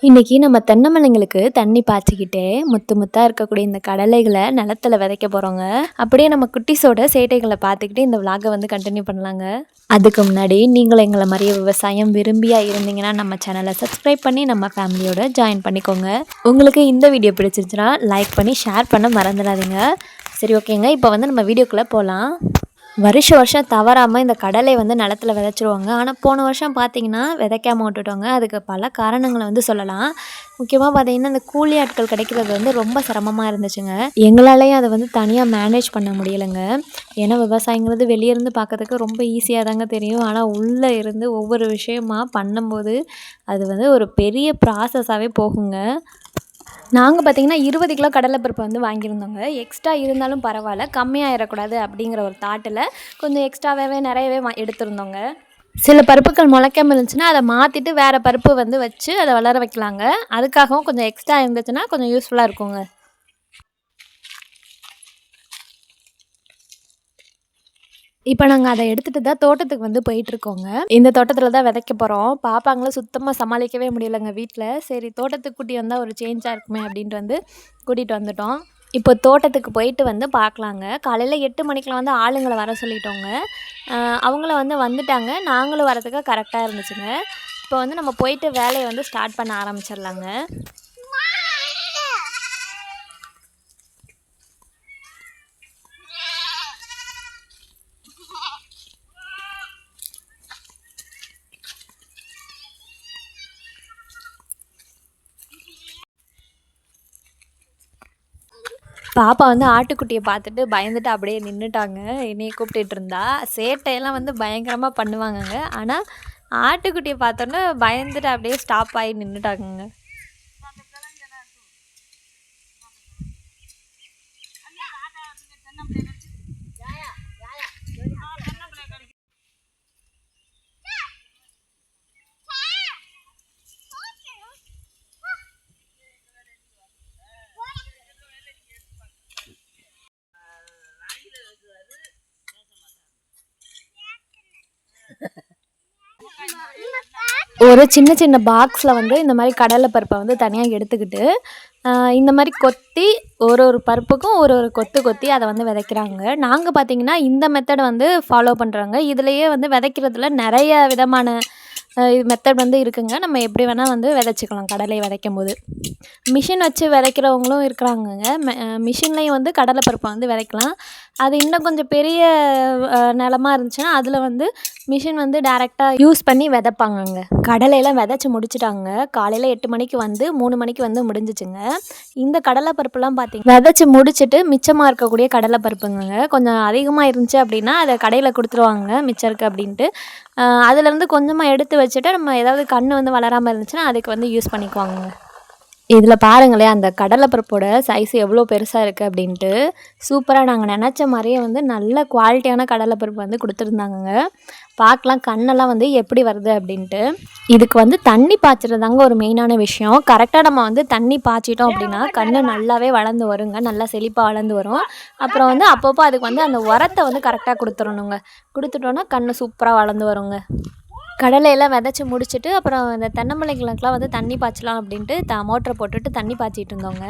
இன்னைக்கு நம்ம தென்னை மரங்களுக்கு தண்ணி பாய்ச்சிக்கிட்டே முத்து முத்தா இருக்கக்கூடிய இந்த கடலைகளை நிலத்துல விதைக்க போகிறோங்க. அப்படியே நம்ம குட்டிஸோட சேட்டைகளை பார்த்துக்கிட்டு இந்த விலாகை வந்து கண்டினியூ பண்ணலாங்க. அதுக்கு முன்னாடி நீங்களும் எங்களை மாதிரியே விவசாயம் விரும்பியா இருந்தீங்கன்னா நம்ம சேனலை சப்ஸ்கிரைப் பண்ணி நம்ம ஃபேமிலியோட ஜாயின் பண்ணிக்கோங்க. உங்களுக்கு இந்த வீடியோ பிடிச்சிருச்சுன்னா லைக் பண்ணி ஷேர் பண்ண மறந்துடாதீங்க. சரி, ஓகேங்க. இப்போ வந்து நம்ம வீடியோக்குள்ளே போகலாம். வருஷம் தவறாமல் இந்த கடலை வந்து நிலத்துல விதைச்சிருவாங்க. ஆனால் போன வருஷம் பார்த்திங்கன்னா விதைக்காமல் விட்டுட்டோங்க. அதுக்கு பல காரணங்களை வந்து சொல்லலாம். முக்கியமாக பார்த்திங்கன்னா இந்த கூலி ஆட்கள் கிடைக்கிறது வந்து ரொம்ப சிரமமாக இருந்துச்சுங்க. எங்களாலேயும் அதை வந்து தனியாக மேனேஜ் பண்ண முடியலைங்க. ஏன்னா விவசாயங்கிறது வெளியே இருந்து பார்க்கறதுக்கு ரொம்ப ஈஸியாக தாங்க தெரியும். ஆனால் உள்ளே இருந்து ஒவ்வொரு விஷயமா பண்ணும்போது அது வந்து ஒரு பெரிய ப்ராசஸாகவே போகுங்க. நாங்கள் பார்த்திங்கன்னா 20 கிலோ கடலைப்பருப்பு வந்து வாங்கியிருந்தோங்க. எக்ஸ்ட்ரா இருந்தாலும் பரவாயில்ல, கம்மியாகிடக்கூடாது அப்படிங்கிற ஒரு தாட்டில் கொஞ்சம் எக்ஸ்ட்ராவே நிறையவே எடுத்திருந்தோங்க. சில பருப்புகள் முளைக்காமல் இருந்துச்சுன்னா அதை மாற்றிட்டு வேறு பருப்பு வந்து வச்சு அதை வளர வைக்கலாங்க. அதுக்காகவும் கொஞ்சம் எக்ஸ்ட்ரா இருந்துச்சுன்னா கொஞ்சம் யூஸ்ஃபுல்லாக இருக்குங்க. இப்போ நாங்கள் அதை எடுத்துகிட்டு தான் தோட்டத்துக்கு வந்து போயிட்டுருக்கோங்க. இந்த தோட்டத்தில் தான் விதைக்க போகிறோம். பாப்பாங்களும் சுத்தமாக சமாளிக்கவே முடியலைங்க வீட்டில். சரி, தோட்டத்துக்கு கூட்டி வந்தால் ஒரு சேஞ்சாக இருக்குமே அப்படின்ட்டு வந்து கூட்டிகிட்டு வந்துட்டோம். இப்போ தோட்டத்துக்கு போயிட்டு வந்து பார்க்கலாங்க. காலையில் 8 மணிக்கெலாம் வந்து ஆளுங்களை வர சொல்லிட்டோங்க. அவங்கள வந்து வந்துட்டாங்க. நாங்களும் வரதுக்கு கரெக்டாக இருந்துச்சுங்க. இப்போ வந்து நம்ம போயிட்டு வேலையை வந்து ஸ்டார்ட் பண்ண ஆரம்பிச்சிடலாங்க. பாப்பா வந்து ஆட்டுக்குட்டியை பார்த்துட்டு பயந்துட்டு அப்படியே நின்றுட்டாங்க. என்னையை கூப்பிட்டுட்டு இருந்தா. சேட்டையெல்லாம் வந்து பயங்கரமாக பண்ணுவாங்கங்க. ஆனால் ஆட்டுக்குட்டியை பார்த்தோன்னே பயந்துட்டு அப்படியே ஸ்டாப் ஆகி நின்றுட்டாங்கங்க. ஒரு சின்ன சின்ன பாக்ஸில் வந்து இந்த மாதிரி கடலை பருப்பை வந்து தனியாக எடுத்துக்கிட்டு இந்த மாதிரி கொத்தி ஒரு ஒரு பருப்புக்கும் ஒரு ஒரு கொத்து கொத்தி அதை வந்து விதைக்கிறாங்க. நாங்கள் பார்த்திங்கன்னா இந்த மெத்தடை வந்து ஃபாலோ பண்ணுறோங்க. இதுலேயே வந்து விதைக்கிறதுல நிறைய விதமான மெத்தட் வந்து இருக்குங்க. நம்ம எப்படி வேணால் வந்து விதைச்சிக்கலாம். கடலை விதைக்கும் போது மிஷின் வச்சு விதைக்கிறவங்களும் இருக்கிறாங்கங்க. மிஷின்லேயும் வந்து கடலை பருப்பை வந்து விதைக்கலாம். அது இன்னும் கொஞ்சம் பெரிய நிலமா இருந்துச்சுன்னா அதில் வந்து மிஷின் வந்து டேரெக்டாக யூஸ் பண்ணி விதைப்பாங்கங்க. கடலையெல்லாம் விதைச்சி முடிச்சுட்டாங்க. காலையில் 8 மணிக்கு வந்து 3 மணிக்கு வந்து முடிஞ்சிச்சுங்க. இந்த கடலை பருப்புலாம் பார்த்திங்க விதைச்சி முடிச்சுட்டு மிச்சமாக இருக்கக்கூடிய கடலை பருப்புங்க. கொஞ்சம் அதிகமாக இருந்துச்சு அப்படின்னா அதை கடையில் கொடுத்துருவாங்க மிச்சம் இருக்குது அப்படின்ட்டு. அதுலேருந்து கொஞ்சமாக எடுத்து வச்சுட்டு நம்ம ஏதாவது கன்று வந்து வளராமல் இருந்துச்சுன்னா அதுக்கு வந்து யூஸ் பண்ணிக்குவாங்க. இதில் பாருங்களேன், அந்த கடலைப்பருப்போட சைஸ் எவ்வளோ பெருசாக இருக்குது அப்படின்ட்டு. சூப்பராக நாங்கள் நினச்ச மாதிரியே வந்து நல்ல குவாலிட்டியான கடலைப்பருப்பு வந்து கொடுத்துருந்தாங்கங்க. பார்க்கலாம் கண்ணெல்லாம் வந்து எப்படி வருது அப்படின்ட்டு. இதுக்கு வந்து தண்ணி பாய்ச்சிறதாங்க ஒரு மெயினான விஷயம். கரெக்டாக நம்ம வந்து தண்ணி பாய்ச்சிட்டோம் அப்படின்னா கன்று நல்லாவே வளர்ந்து வருங்க. நல்லா செழிப்பாக வளர்ந்து வரும். அப்புறம் வந்து அப்பப்போ அதுக்கு வந்து அந்த உரத்தை வந்து கரெக்டாக கொடுத்துடணுங்க. கொடுத்துட்டோன்னா கன்று சூப்பராக வளர்ந்து வருங்க. கடலையெல்லாம் விதைச்சி முடிச்சுட்டு அப்புறம் இந்த தென்னம்பிள்ளைங்களுக்கெலாம் வந்து தண்ணி பாய்ச்சலாம் அப்படின்ட்டு மோட்டரை போட்டுட்டு தண்ணி பாய்ச்சிட்டு இருந்தோங்க.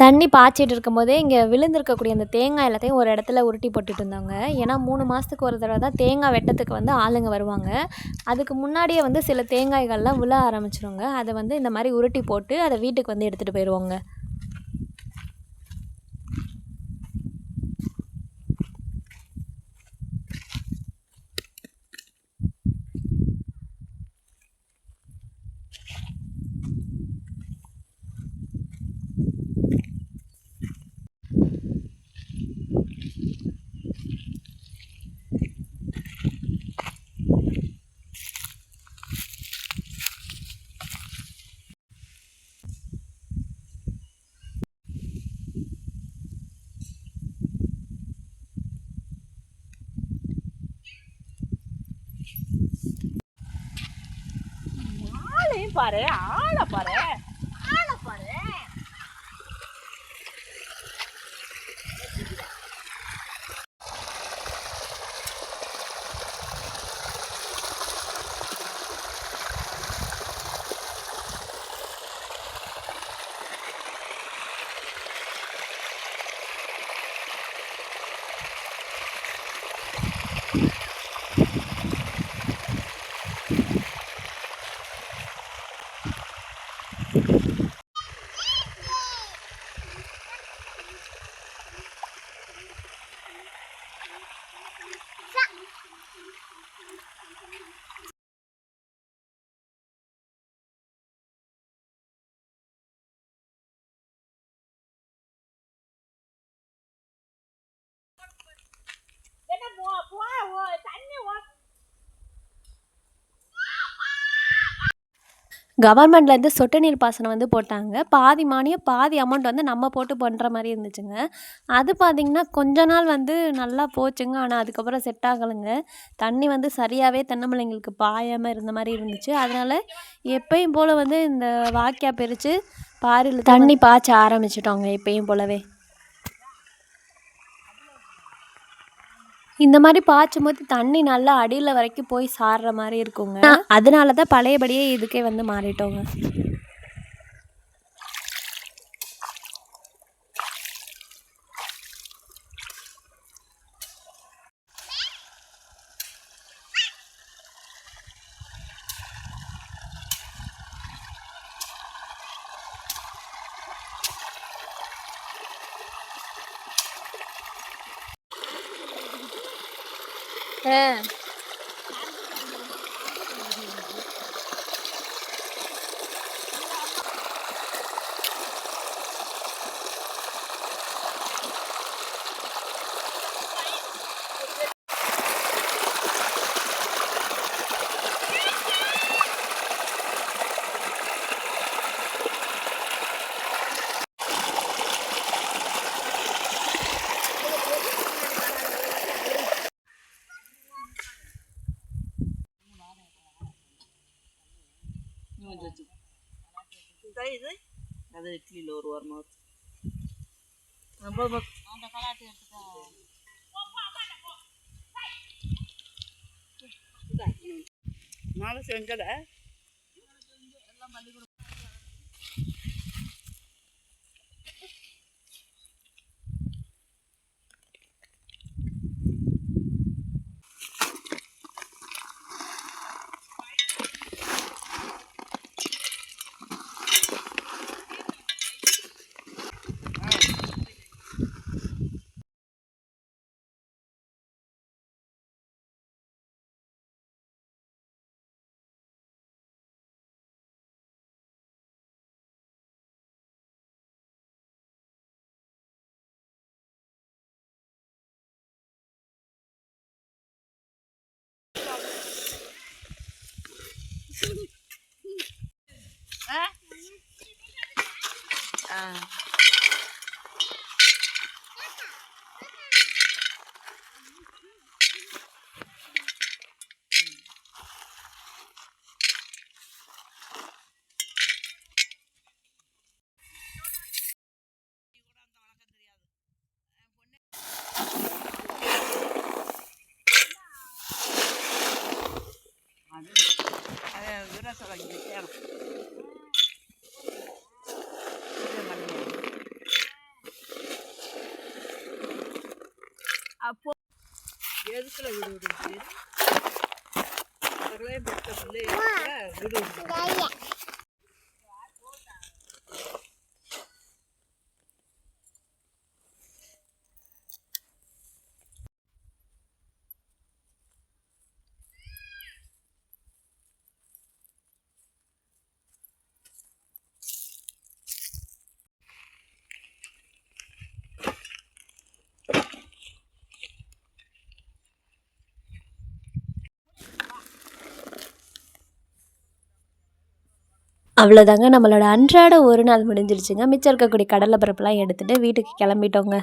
தண்ணி பாய்ச்சிட்டு இருக்கும்போதே இங்கே விழுந்திருக்கக்கூடிய அந்த தேங்காய் எல்லாத்தையும் ஒரு இடத்துல உருட்டி போட்டுட்டு இருந்தோங்க. ஏன்னா 3 மாதத்துக்கு ஒரு தடவை தான் தேங்காய் வெட்டத்துக்கு வந்து ஆளுங்க வருவாங்க. அதுக்கு முன்னாடியே வந்து சில தேங்காய்கள்லாம் விழ ஆரம்பிச்சிருங்க. அதை வந்து இந்த மாதிரி உருட்டி போட்டு அதை வீட்டுக்கு வந்து எடுத்துகிட்டு போயிடுவோங்க. பாரு ஆளை பாரு. கவர்மெண்ட்லேருந்து சொட்டு நீர் பாசனம் வந்து போட்டாங்க. பாதி மானியம், பாதி அமௌண்ட் வந்து நம்ம போட்டு பண்ணுற மாரி இருந்துச்சுங்க. அது பார்த்திங்கன்னா கொஞ்ச நாள் வந்து நல்லா போச்சுங்க. ஆனால் அதுக்கப்புறம் செட் ஆகலைங்க. தண்ணி வந்து சரியாகவே தென்னம்பிள்ளைங்களுக்கு பாயாமல் இருந்த மாதிரி இருந்துச்சு. அதனால் எப்பயும் போல் வந்து இந்த வாய்க்கால் பிரித்து பாரியில் தண்ணி பாய்ச்ச ஆரம்பிச்சிட்டோங்க எப்பயும் போலவே. இந்த மாதிரி பாய்ச்சும் போது தண்ணி நல்லா அடியில் வரைக்கும் போய் சாடுற மாதிரி இருக்குங்க. அதனால தான் பழையபடியே இதுக்கே வந்து மாறிட்டோங்க. இது அது இட்லியில் ஒரு வாரமாக நாளை செஞ்சல எல்லாம் பள்ளிக்கூடம் அப்போ எதுக்குல விடு விடுச்சு விடு அவ்வளோதாங்க, நம்மளோட அன்றாட ஒரு நாள் முடிஞ்சிருச்சுங்க. மிச்சம் இருக்கக்கூடிய கடலை பருப்புலாம் எடுத்துகிட்டு வீட்டுக்கு கிளம்பிட்டோங்க.